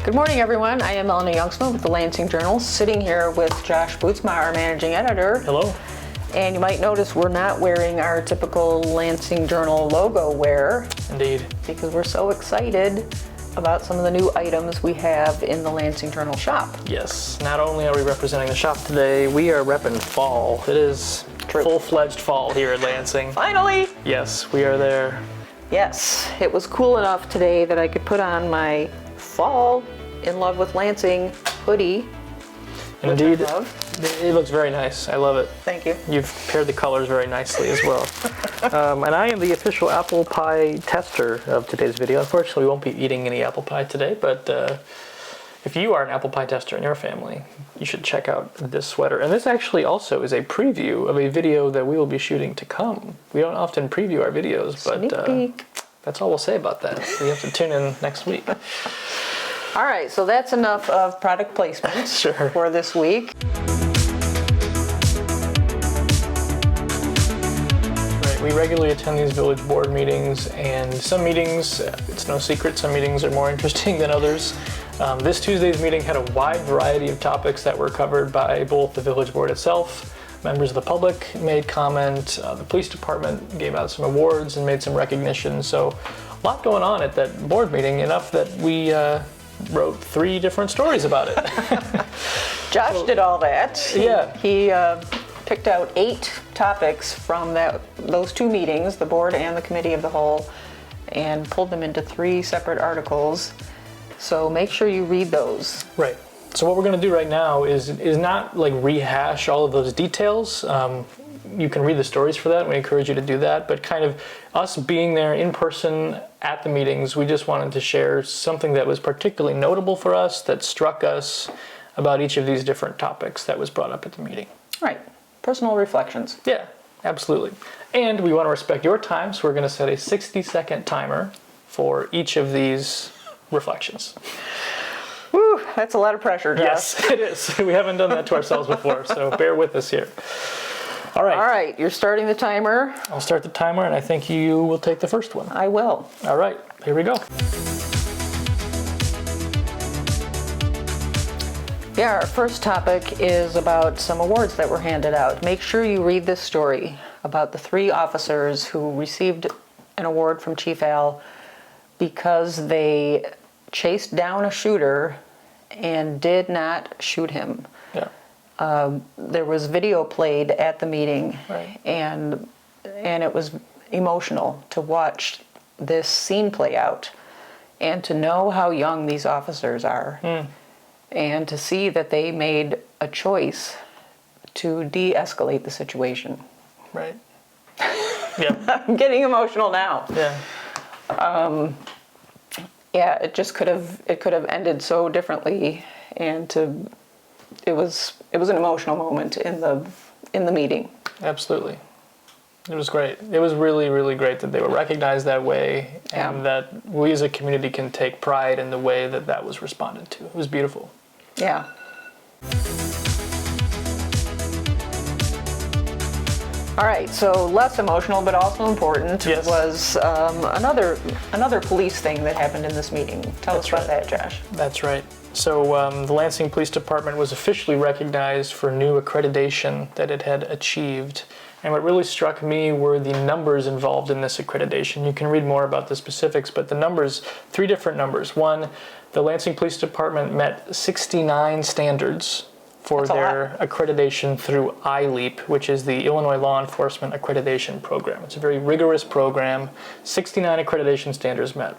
Good morning, everyone. I am Melanie with the Lansing Journal, sitting here with Josh Bootsma, our managing editor. Hello. And you might notice we're not wearing our typical Lansing Journal logo wear. Indeed. Because we're so excited about some of the new items we have in the Lansing Journal shop. Yes. Not only are we representing the shop today, we are repping fall. It is full-fledged fall here at Lansing. Finally! Yes, we are there. Yes, it was cool enough today that I could put on my fall In Love with Lansing hoodie. Indeed. It looks very nice. I love it. Thank you. You've paired the colors very nicely as well. And I am the official apple pie tester of today's video. Unfortunately, we won't be eating any apple pie today, but if you are an apple pie tester in your family, you should check out this sweater. And this actually also is a preview of a video that we will be shooting to come. We don't often preview our videos, but that's all we'll say about that. So you have to tune in next week. All right, so that's enough of product placement for this week. We regularly attend these village board meetings, and some meetings, it's no secret, some meetings are more interesting than others. This Tuesday's meeting had a wide variety of topics that were covered by both the village board itself, members of the public made comment, the police department gave out some awards and made some recognition. So a lot going on at that board meeting, enough that we wrote 3 different stories about it. Josh did all that. Yeah. He picked out 8 topics from those 2 meetings, the board and the committee of the whole, and pulled them into 3 separate articles. So make sure you read those. Right. So what we're going to do right now is not like rehash all of those details. You can read the stories for that. We encourage you to do that. But kind of us being there in person at the meetings, we just wanted to share something that was particularly notable for us, that struck us about each of these different topics that was brought up at the meeting. Right. Personal reflections. Yeah, absolutely. And we want to respect your time, so we're going to set a 60-second timer for each of these reflections. Whew, that's a lot of pressure, Josh. Yes, it is. We haven't done that to ourselves before, so bear with us here. All right. All right, you're starting the timer. I'll start the timer, and I think you will take the first one. I will. All right, here we go. Yeah, our first topic is about some awards that were handed out. Make sure you read this story about the 3 officers who received an award from Chief Al because they chased down a shooter and did not shoot him. Yeah. There was video played at the meeting, right, and it was emotional to watch this scene play out and to know how young these officers are. And to see that they made a choice to de-escalate the situation. Right. Yeah. I'm getting emotional now. Yeah. Yeah, it just could have ended so differently, and it was an emotional moment in the meeting. Absolutely. It was great. It was really, really great that they were recognized that way, and that we as a community can take pride in the way that that was responded to. It was beautiful. Yeah. All right, so less emotional but also important was another police thing that happened in this meeting. Tell us about that, Josh. That's right. So the Lansing Police Department was officially recognized for new accreditation that it had achieved. And what really struck me were the numbers involved in this accreditation. You can read more about the specifics, but the numbers, 3 different numbers. One, the Lansing Police Department met 69 standards for their accreditation through ILEAP, which is the Illinois Law Enforcement Accreditation Program. It's a very rigorous program. 69 accreditation standards met.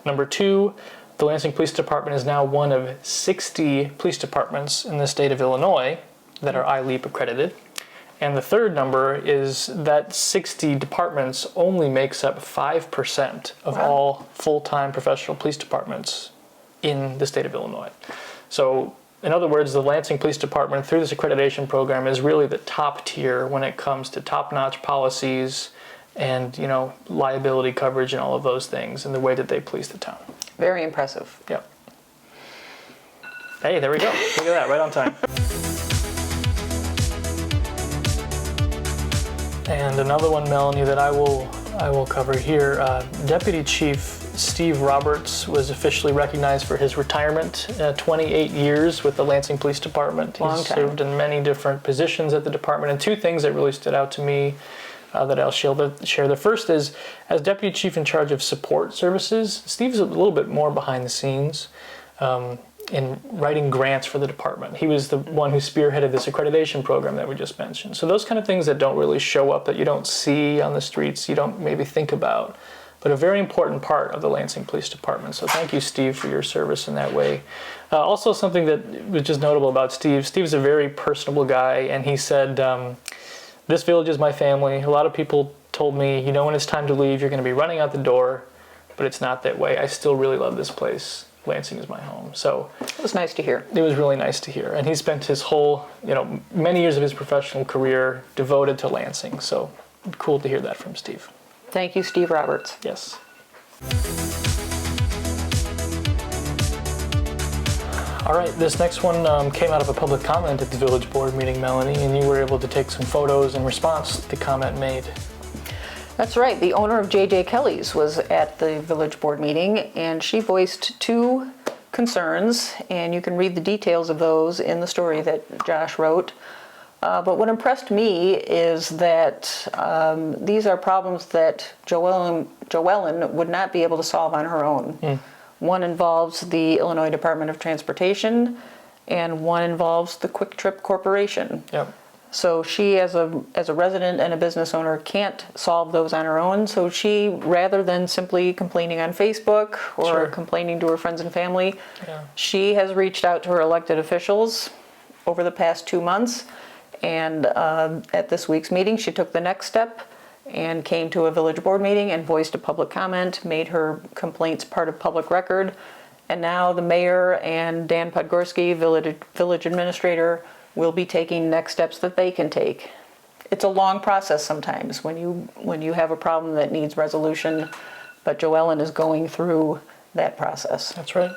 Number 2, the Lansing Police Department is now one of 60 police departments in the state of Illinois that are ILEAP accredited. And the third number is that 60 departments only makes up 5% of all full-time professional police departments in the state of Illinois. So, in other words, the Lansing Police Department, through this accreditation program, is really the top tier when it comes to top-notch policies and, liability coverage and all of those things and the way that they police the town. Very impressive. Yep. Hey, there we go. Look at that, right on time. And another one, Melanie, that I will cover here. Deputy Chief Steve Roberts was officially recognized for his retirement. 28 years with the Lansing Police Department. Long He's time. served in many different positions at the department. And two things that really stood out to me that I'll share. The first is, as Deputy Chief in charge of support services, Steve's a little bit more behind the scenes in writing grants for the department. He was the one who spearheaded this accreditation program that we just mentioned. So those kind of things that don't really show up, that you don't see on the streets, you don't maybe think about, but a very important part of the Lansing Police Department. So thank you, Steve, for your service in that way. Also, something that was just notable about Steve, Steve's a very personable guy, and he said, this village is my family. A lot of people told me, you know, when it's time to leave, you're going to be running out the door, but it's not that way. I still really love this place. Lansing is my home. So It was nice to hear. it was really nice to hear. And he spent his whole, many years of his professional career devoted to Lansing. So cool to hear that from Steve. Thank you, Steve Roberts. Yes. All right, this next one came out of a public comment at the village board meeting, Melanie, and you were able to take some photos in response to the comment made. That's right. The owner of J.J. Kelly's was at the village board meeting, and she voiced two concerns, and you can read the details of those in the story that Josh wrote. But what impressed me is that these are problems that Joellen would not be able to solve on her own. One involves the Illinois Department of Transportation, and one involves the QuikTrip Corporation. Yep. So she, as a resident and a business owner, can't solve those on her own. So she, rather than simply complaining on Facebook or Sure. complaining to her friends and family, Yeah. she has reached out to her elected officials over the past 2 months. And at this week's meeting, she took the next step and came to a village board meeting and voiced a public comment, made her complaints part of public record. And now the mayor and Dan Podgorski, village administrator, will be taking next steps that they can take. It's a long process sometimes when you have a problem that needs resolution, but Joellen is going through that process. That's right.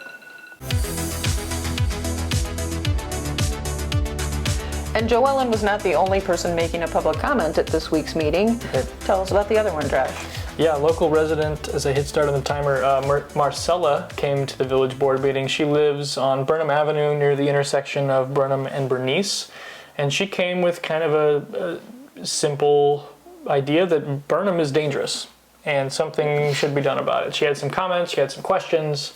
And Joellen was not the only person making a public comment at this week's meeting. Okay. Tell us about the other one, Josh. Yeah, local resident, as I hit start on the timer, Marcella came to the village board meeting. She lives on Burnham Avenue near the intersection of Burnham and Bernice. And she came with kind of a simple idea that Burnham is dangerous and something should be done about it. She had some comments, she had some questions.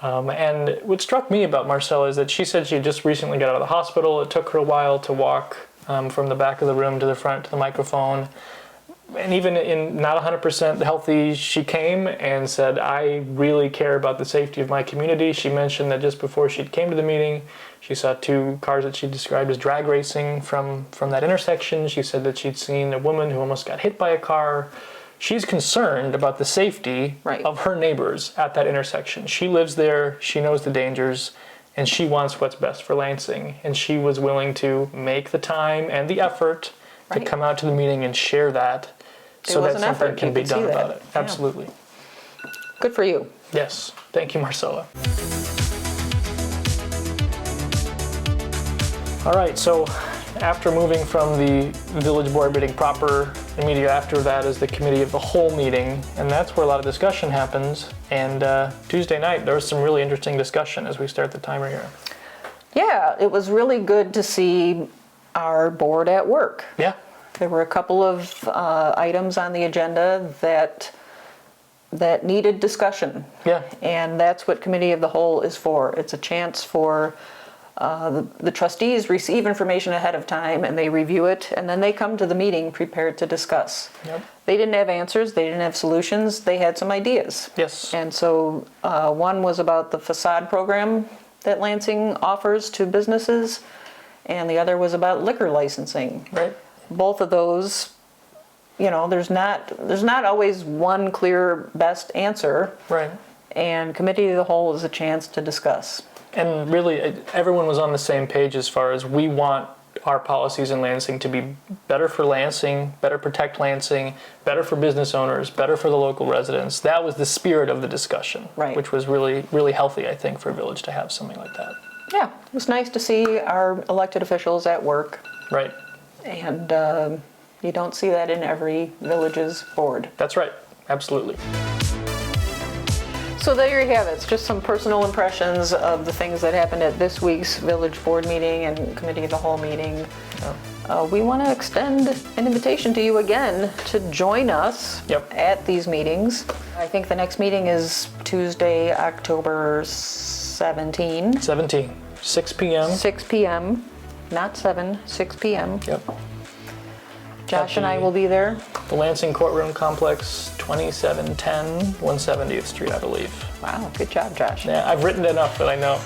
And what struck me about Marcella is that she said she had just recently got out of the hospital. It took her a while to walk from the back of the room to the front to the microphone. And even in not 100% healthy, she came and said, I really care about the safety of my community. She mentioned that just before she came to the meeting, she saw two cars that she described as drag racing from that intersection. She said that she'd seen a woman who almost got hit by a car. She's concerned about the safety Right. of her neighbors at that intersection. She lives there, she knows the dangers, and she wants what's best for Lansing. And she was willing to make the time and the effort to Right. come out to the meeting and share that so was that an something effort. can You be could see done that. about it. Yeah. Absolutely. Good for you. Yes. Thank you, Marcella. All right, so after moving from the village board meeting proper, immediately after that is the committee of the whole meeting, and that's where a lot of discussion happens. And Tuesday night, there was some really interesting discussion as we start the timer here. Yeah, it was really good to see our board at work. Yeah. There were a couple of items on the agenda that needed discussion. Yeah. And that's what committee of the whole is for. It's a chance for the trustees receive information ahead of time and they review it, and then they come to the meeting prepared to discuss. Yep. They didn't have answers, they didn't have solutions, they had some ideas. Yes. And so one was about the facade program that Lansing offers to businesses, and the other was about liquor licensing. Right. Both of those, there's not always one clear best answer, Right. and committee of the whole is a chance to discuss. And really, everyone was on the same page as far as we want our policies in Lansing to be better for Lansing, better protect Lansing, better for business owners, better for the local residents. That was the spirit of the discussion, Right. which was really, really healthy, I think, for a village to have something like that. Yeah, it was nice to see our elected officials at work, Right. and you don't see that in every village's board. That's right. Absolutely. So there you have it. It's just some personal impressions of the things that happened at this week's village board meeting and committee of the whole meeting. We want to extend an invitation to you again to join us at these meetings. I think the next meeting is Tuesday, October 17. 6 p.m. 6 p.m. Not 7, 6 p.m. Yep. Josh and I will be there. The Lansing Courtroom Complex, 2710 170th Street, I believe. Wow, good job, Josh. Yeah, I've written it up, but I know.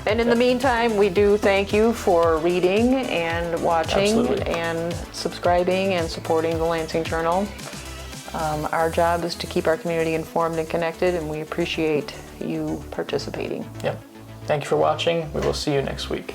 And in the meantime, we do thank you for reading and watching and subscribing and supporting the Lansing Journal. Our job is to keep our community informed and connected, and we appreciate you participating. Yep. Thank you for watching. We will see you next week.